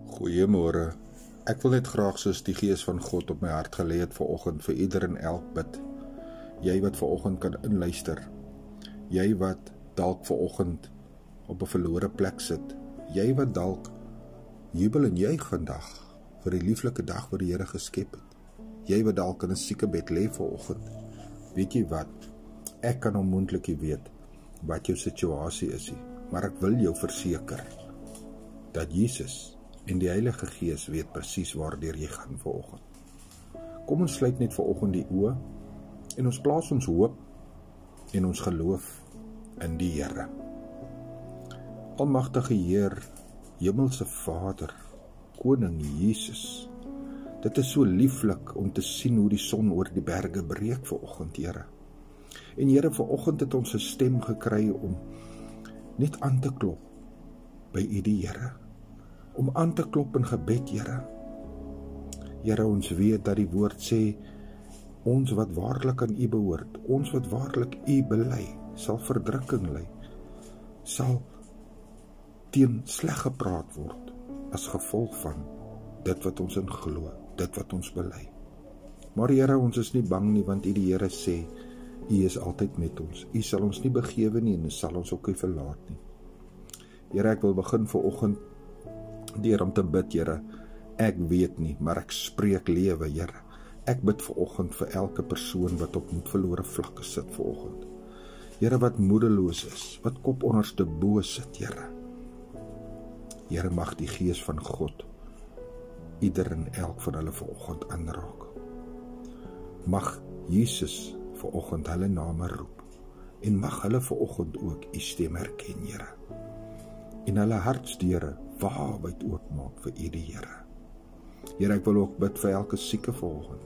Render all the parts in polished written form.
Goeiemôre. Ek wil net graag soos die Gees van God op my hart gelê het vanoggend vir ieder en elk bid. Jy wat vanoggend kan inluister. Jy wat dalk vanoggend op 'n verlore plek sit. Jy wat dalk jubel en juig vandag vir die lieflike dag wat die Here geskep het. Jy wat dalk in 'n siekebed lê vanoggend. Weet jy wat? Ek kan onmoontlik nie weet wat jou situasie is nie, maar ek wil jou verseker dat Jesus en die Heilige Gees weet presies waardeur jy gaan vanoggend. Kom ons sluit net vanoggend die oë en ons plaas ons hoop en ons geloof in die Here. Almagtige Heer, Hemelse Vader, Koning Jesus. Dit is so lieflik om te sien hoe die son oor die berge breek vanoggend, Here. En Here, vanoggend het ons 'n stem gekry om net aan te klop by U die Here. Om aan te klop in gebed, Here. Here, ons weet dat die woord sê, ons wat waarlik aan U behoort, ons wat waarlik U bely, sal verdrukking ly, sal teen sleg gepraat word, as gevolg van dit wat ons in glo, dit wat ons bely. Maar Here, ons is nie bang nie, want U die Here sê, U is altyd met ons. U sal ons nie begewe nie, en U sal ons ook nie verlaat nie. Here, ek wil begin vanoggend deur om te bid, Here. Ek weet nie, maar ek spreek lewe, Here. Ek bid vanoggend vir elke persoon wat op moedverlore vlakke sit vanoggend. Here, wat moedeloos is, wat kop onderste bo sit, Here. Here, mag die Gees van God ieder en elk van hulle vanoggend aanraak. Mag Jesus vanoggend hulle name roep en mag hulle vanoggend ook U stem herken, Here. En hulle hartsdeure waawyd oopmaak vir U die Here. Here, ek wil ook bid vir elke sieke vanoggend.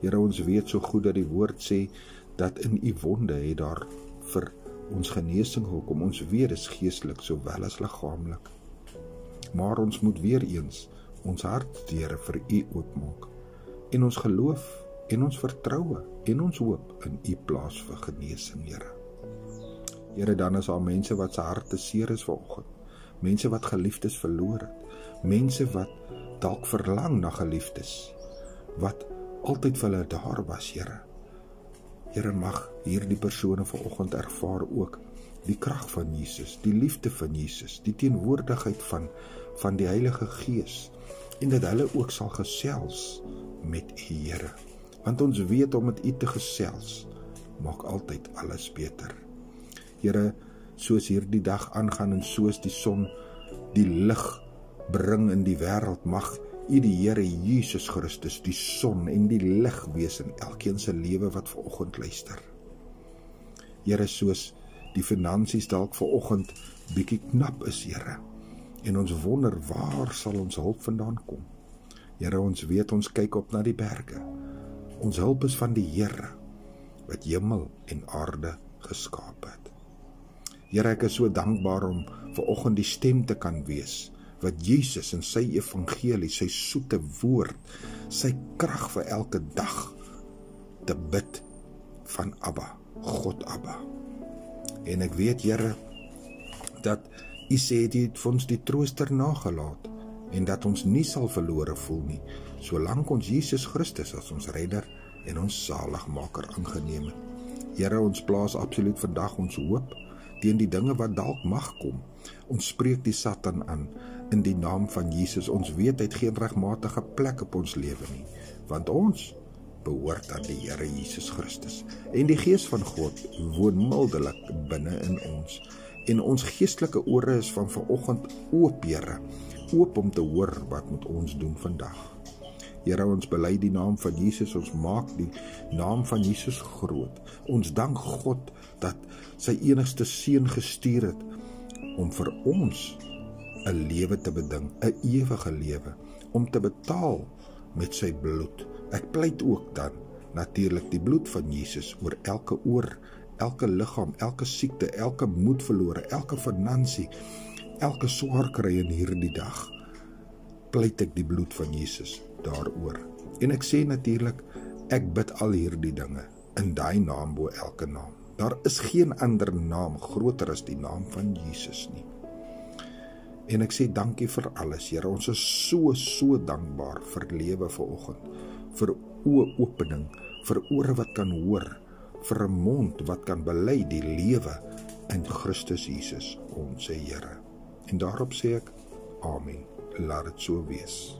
Here, ons weet so goed dat die woord sê dat in U wonde het daar vir ons genesing gekom. Ons weet dis geestelik sowel as liggaamlik. Maar ons moet weer eens ons hartsdeure vir U oopmaak en ons geloof en ons vertroue en ons hoop in U plaas vir genesing, Here. Here, dan is daar mense wat se harte seer is vanoggend. Mense wat geliefdes verloor het. Mense wat dalk verlang na geliefdes, wat altyd vir hulle daar was, Here. Here, mag hierdie persone vanoggend ervaar ook die krag van Jesus, die liefde van Jesus, die teenwoordigheid van die Heilige Gees, en dat hulle ook sal gesels met U, Here. Want ons weet om met U te gesels, maak altyd alles beter. Here, soos hierdie dag aangaan en soos die son die lig bring in die wêreld, mag U die Here Jesus Christus die son en die lig wees in elkeen se lewe wat vanoggend luister. Here, soos die finansies dalk vanoggend bietjie knap is, Here, en ons wonder waar sal ons hulp vandaan kom. Here, ons weet ons kyk op na die berge. Ons hulp is van die Here wat hemel en aarde geskaap het. Here, ek is so dankbaar om vanoggend die stem te kan wees wat Jesus en sy evangelie, sy soete woord, sy krag vir elke dag te bid van Abba, God Abba. En ek weet, Here, dat U sê U het vir ons die trooster nagelaat en dat ons nie sal verlore voel nie, solank ons Jesus Christus as ons redder en ons saligmaker aangeneem het. Here, ons plaas absoluut vandag ons hoop teen die dinge wat dalk mag kom. Ons spreek die Satan aan in die naam van Jesus. Ons weet hy het geen regmatige plek op ons lewe nie, want ons behoort aan die Here Jesus Christus. En die Gees van God woon mildelik binne in ons. En ons geestelike ore is van vanoggend oop, Here, oop om te hoor wat moet ons doen vandag. Here, ons bely die naam van Jesus, ons maak die naam van Jesus groot. Ons dank God dat sy enigste seun gestuur het om vir ons 'n lewe te beding, 'n ewige lewe, om te betaal met sy bloed. Ek pleit ook dan natuurlik die bloed van Jesus oor elke oor, elke liggaam, elke siekte, elke moedverlore, elke finansie, elke swaar kry in hierdie dag. Pleit ek die bloed van Jesus daaroor. En ek sê natuurlik, ek bid al hierdie dinge in daai naam bo elke naam. Daar is geen ander naam groter as die naam van Jesus nie. En ek sê dankie vir alles, Here. Ons is so dankbaar vir lewe vanoggend, vir oë-opening, vir ore wat kan hoor, vir 'n mond wat kan bely die lewe in Christus Jesus, ons Here. En daarop sê ek, Amen. Laat dit so wees.